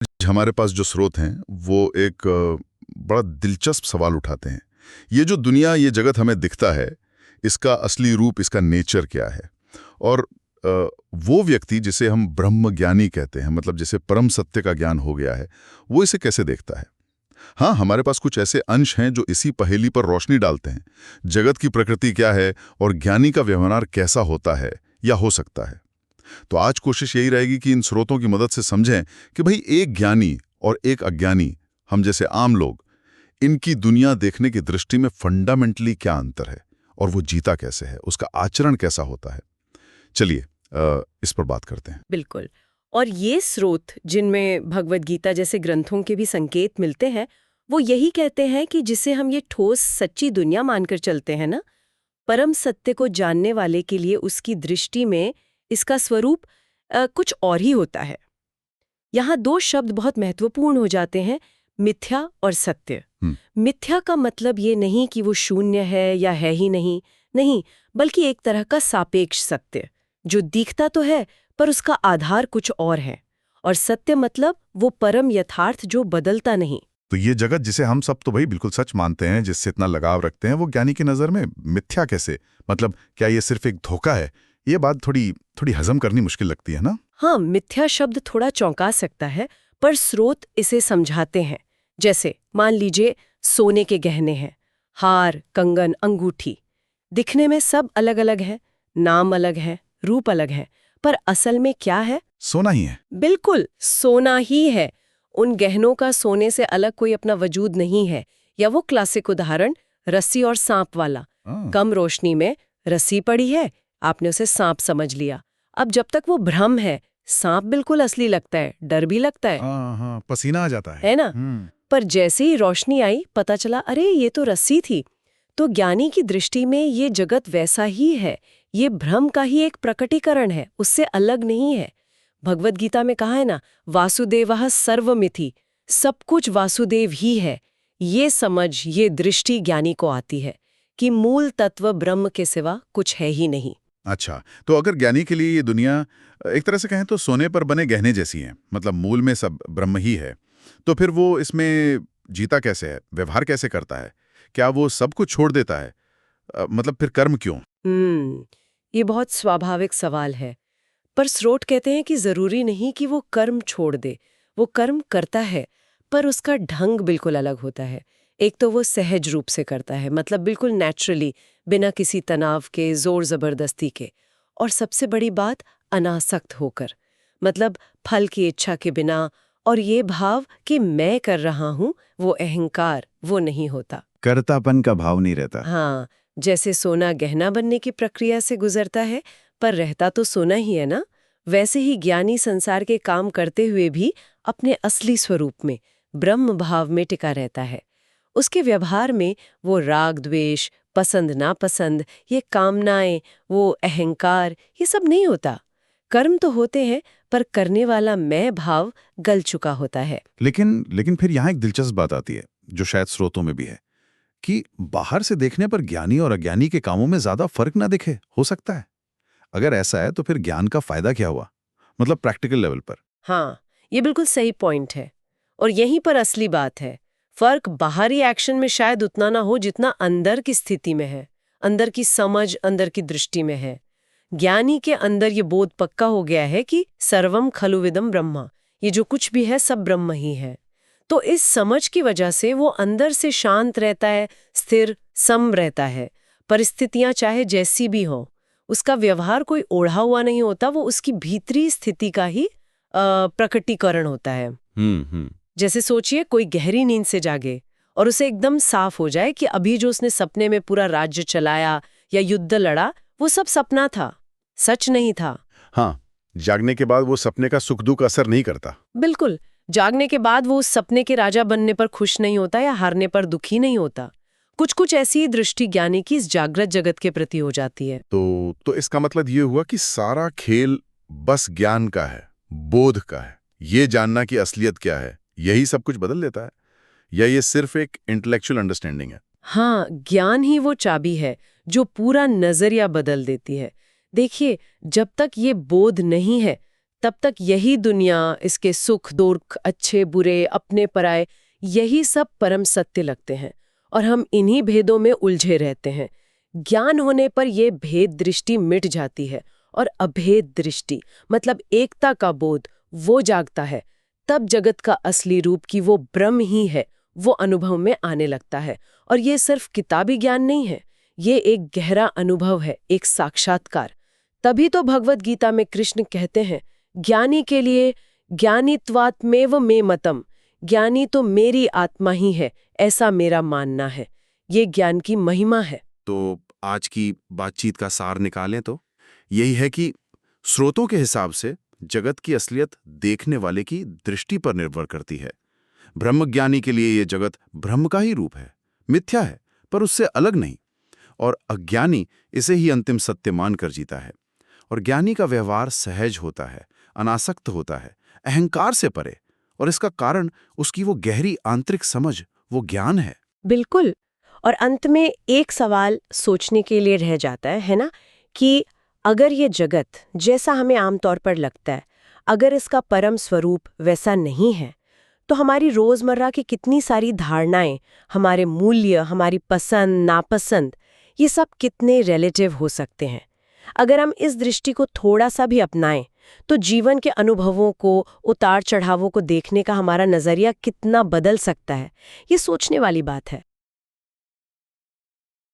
आज हमारे पास जो स्रोत हैं वो एक बड़ा दिलचस्प सवाल उठाते हैं। ये जो दुनिया, ये जगत हमें दिखता है, इसका असली रूप, इसका नेचर क्या है? और वो व्यक्ति जिसे हम ब्रह्म ज्ञानी कहते हैं, मतलब जिसे परम सत्य का ज्ञान हो गया है, वो इसे कैसे देखता है? हाँ, हमारे पास कुछ ऐसे अंश हैं जो इसी पहेली पर रोशनी डालते हैं। जगत की प्रकृति क्या है और ज्ञानी का व्यवहार कैसा होता है या हो सकता है। तो आज कोशिश यही रहेगी कि इन स्रोतों की मदद से समझें कि भाई एक ज्ञानी और एक अज्ञानी, हम जैसे आम लोग, इनकी दुनिया देखने की दृष्टि में फंडामेंटली क्या अंतर है और वो जीता कैसे है, उसका आचरण कैसा होता है। चलिए इस पर बात करते हैं। बिल्कुल। और ये स्रोत जिनमें भगवद गीता जैसे ग्रंथों के भी संकेत मिलते हैं, वो यही कहते हैं कि जिसे हम ये ठोस सच्ची दुनिया मानकर चलते हैं ना, परम सत्य को जानने वाले के लिए उसकी दृष्टि में इसका स्वरूप कुछ और ही होता है। यहाँ दो शब्द बहुत महत्वपूर्ण हो जाते हैं, मिथ्या और सत्य। मिथ्या का मतलब ये नहीं कि वो शून्य है या है ही नहीं, नहीं, बल्कि एक तरह का सापेक्ष सत्य जो दिखता तो है पर उसका आधार कुछ और है। और सत्य मतलब वो परम यथार्थ जो बदलता नहीं। तो ये जगत जिसे हम सब तो भाई बिल्कुल सच मानते हैं, जिससे इतना लगाव रखते हैं, वो ज्ञानी की नजर में मिथ्या कैसे? मतलब क्या ये सिर्फ एक धोखा है? ये बात थोड़ी हजम करनी मुश्किल लगती है ना। हाँ, मिथ्या शब्द थोड़ा चौंका सकता है, पर स्रोत इसे समझाते हैं। जैसे मान लीजिए सोने के गहने हैं, हार, कंगन, अंगूठी। दिखने में सब अलग अलग है, नाम अलग है, रूप अलग है, पर असल में क्या है? सोना ही है। बिल्कुल, सोना ही है। उन गहनों का सोने से अलग कोई अपना वजूद नहीं है। या वो क्लासिक उदाहरण, रस्सी और सांप वाला। कम रोशनी में रस्सी पड़ी है, आपने उसे सांप समझ लिया। अब जब तक वो भ्रम है, सांप बिल्कुल असली लगता है, डर भी लगता है। हाँ, पसीना आ जाता है ना? पर जैसे ही रोशनी आई, पता चला अरे ये तो रस्सी थी। तो ज्ञानी की दृष्टि में ये जगत वैसा ही है, ये भ्रम का ही एक प्रकटीकरण है, उससे अलग नहीं है। भगवद गीता में कहा है ना, वासुदेवः सर्वमिति, सब कुछ वासुदेव ही है। ये समझ, ये दृष्टि ज्ञानी को आती है कि मूल तत्व ब्रह्म के सिवा कुछ है ही नहीं। अच्छा, तो अगर ज्ञानी के लिए ये दुनिया एक तरह से कहें तो सोने पर बने गहने जैसी है, मतलब मूल में सब ब्रह्म ही है, तो फिर वो इसमें जीता कैसे है, व्यवहार कैसे करता है? क्या वो सब कुछ छोड़ देता है? मतलब फिर कर्म क्यों? ये बहुत स्वाभाविक सवाल है। पर स्रोत कहते हैं कि जरूरी नहीं कि वो कर्म छोड़ दे। वो कर्म करता है, पर उसका ढंग बिल्कुल अलग होता है। एक तो वो सहज रूप से करता है, मतलब बिल्कुल नेचुरली, बिना किसी तनाव के, जोर जबरदस्ती के। और सबसे बड़ी बात, अनासक्त होकर, मतलब फल की इच्छा के बिना। और ये भाव कि मैं कर रहा हूँ, वो अहंकार, वो नहीं होता। कर्तापन का भाव नहीं रहता। हाँ, जैसे सोना गहना बनने की प्रक्रिया से गुजरता है, पर रहता तो सोना ही है ना। वैसे ही ज्ञानी संसार के काम करते हुए भी अपने असली स्वरूप में, ब्रह्म भाव में टिका रहता है। उसके व्यवहार में वो राग द्वेष, पसंद नापसंद, ये कामनाएं, वो अहंकार, ये सब नहीं होता। कर्म तो होते हैं, पर करने वाला मैं भाव गल चुका होता है। लेकिन फिर यहाँ एक दिलचस्प बात आती है, जो शायद स्रोतों में भी है, कि बाहर से देखने पर ज्ञानी और अज्ञानी के कामों में ज्यादा फर्क ना दिखे, हो सकता है। अगर ऐसा है तो फिर ज्ञान का फायदा क्या हुआ, मतलब प्रैक्टिकल लेवल पर? हाँ, ये बिल्कुल सही पॉइंट है। और यहीं पर असली बात है। फर्क बाहरी एक्शन में शायद उतना ना हो जितना अंदर की स्थिति में है, अंदर की समझ, अंदर की दृष्टि में है। ज्ञानी के अंदर ये बोध पक्का हो गया है कि सर्वम खलुविदम ब्रह्मा, ये जो कुछ भी है सब ब्रह्म ही है। तो इस समझ की वजह से वो अंदर से शांत रहता है, स्थिर, सम रहता है। परिस्थितियां चाहे जैसी भी हो, उसका व्यवहार कोई ओढ़ा हुआ नहीं होता, वो उसकी भीतरी स्थिति का ही प्रकटीकरण होता है। जैसे सोचिए कोई गहरी नींद से जागे और उसे एकदम साफ हो जाए कि अभी जो उसने सपने में पूरा राज्य चलाया या युद्ध लड़ा, वो सब सपना था, सच नहीं था। हाँ, जागने के बाद वो सपने का सुख दुख असर नहीं करता। बिल्कुल, जागने के बाद वो उस सपने के राजा बनने पर खुश नहीं होता या हारने पर दुखी नहीं होता। कुछ कुछ ऐसी ही दृष्टि ज्ञानी की इस जागृत जगत के प्रति हो जाती है। तो इसका मतलब ये हुआ कि सारा खेल बस ज्ञान का है, बोध का है। ये जानना कि असलियत क्या है, यही सब कुछ बदल देता है, या ये सिर्फ एक इंटेलेक्चुअल अंडरस्टैंडिंग है? हाँ, ज्ञान ही वो चाबी है जो पूरा नजरिया बदल देती है। देखिए, जब तक ये बोध नहीं है, तब तक यही दुनिया, इसके सुख दुख, अच्छे बुरे, अपने पराये, यही सब परम सत्य लगते हैं और हम इन्हीं भेदों में उलझे रहते हैं। ज्ञान होने पर यह भेद दृष्टि मिट जाती है और अभेद दृष्टि मतलब एकता का बोध वो जागता है। तब जगत का असली रूप कि वो ब्रह्म ही है वो अनुभव में आने लगता है। और ये सिर्फ किताबी ज्ञान नहीं है, ये एक गहरा अनुभव है, एक साक्षात्कार। तभी तो भगवत गीता में कृष्ण कहते हैं, ज्ञानी के लिए ज्ञानित्वात्मेव मे मतम, ज्ञानी तो मेरी आत्मा ही है, ऐसा मेरा मानना है। ये ज्ञान की महिमा है। तो आज की बातचीत का सार निकालें तो यही है कि स्रोतों के हिसाब से जगत की असलियत देखने वाले की दृष्टि पर निर्भर करती है। ब्रह्मज्ञानी के लिए ये जगत ब्रह्म का ही रूप है, मिथ्या है पर उससे अलग नहीं, और अज्ञानी इसे ही अंतिम सत्य मानकर जीता है। और ज्ञानी का व्यवहार सहज होता है, अनासक्त होता है, अहंकार से परे, और इसका कारण उसकी वो गहरी आंतरिक समझ, वो ज्ञान है। बिल्कुल। और अंत में एक सवाल सोचने के लिए रह जाता है ना, कि अगर ये जगत जैसा हमें आमतौर पर लगता है, अगर इसका परम स्वरूप वैसा नहीं है, तो हमारी रोजमर्रा की कितनी सारी धारणाएं, हमारे मूल्य, हमारी पसंद नापसंद, ये सब कितने रिलेटिव हो सकते हैं। अगर हम इस दृष्टि को थोड़ा सा भी अपनाएं, तो जीवन के अनुभवों को, उतार चढ़ावों को देखने का हमारा नजरिया कितना बदल सकता है, ये सोचने वाली बात है।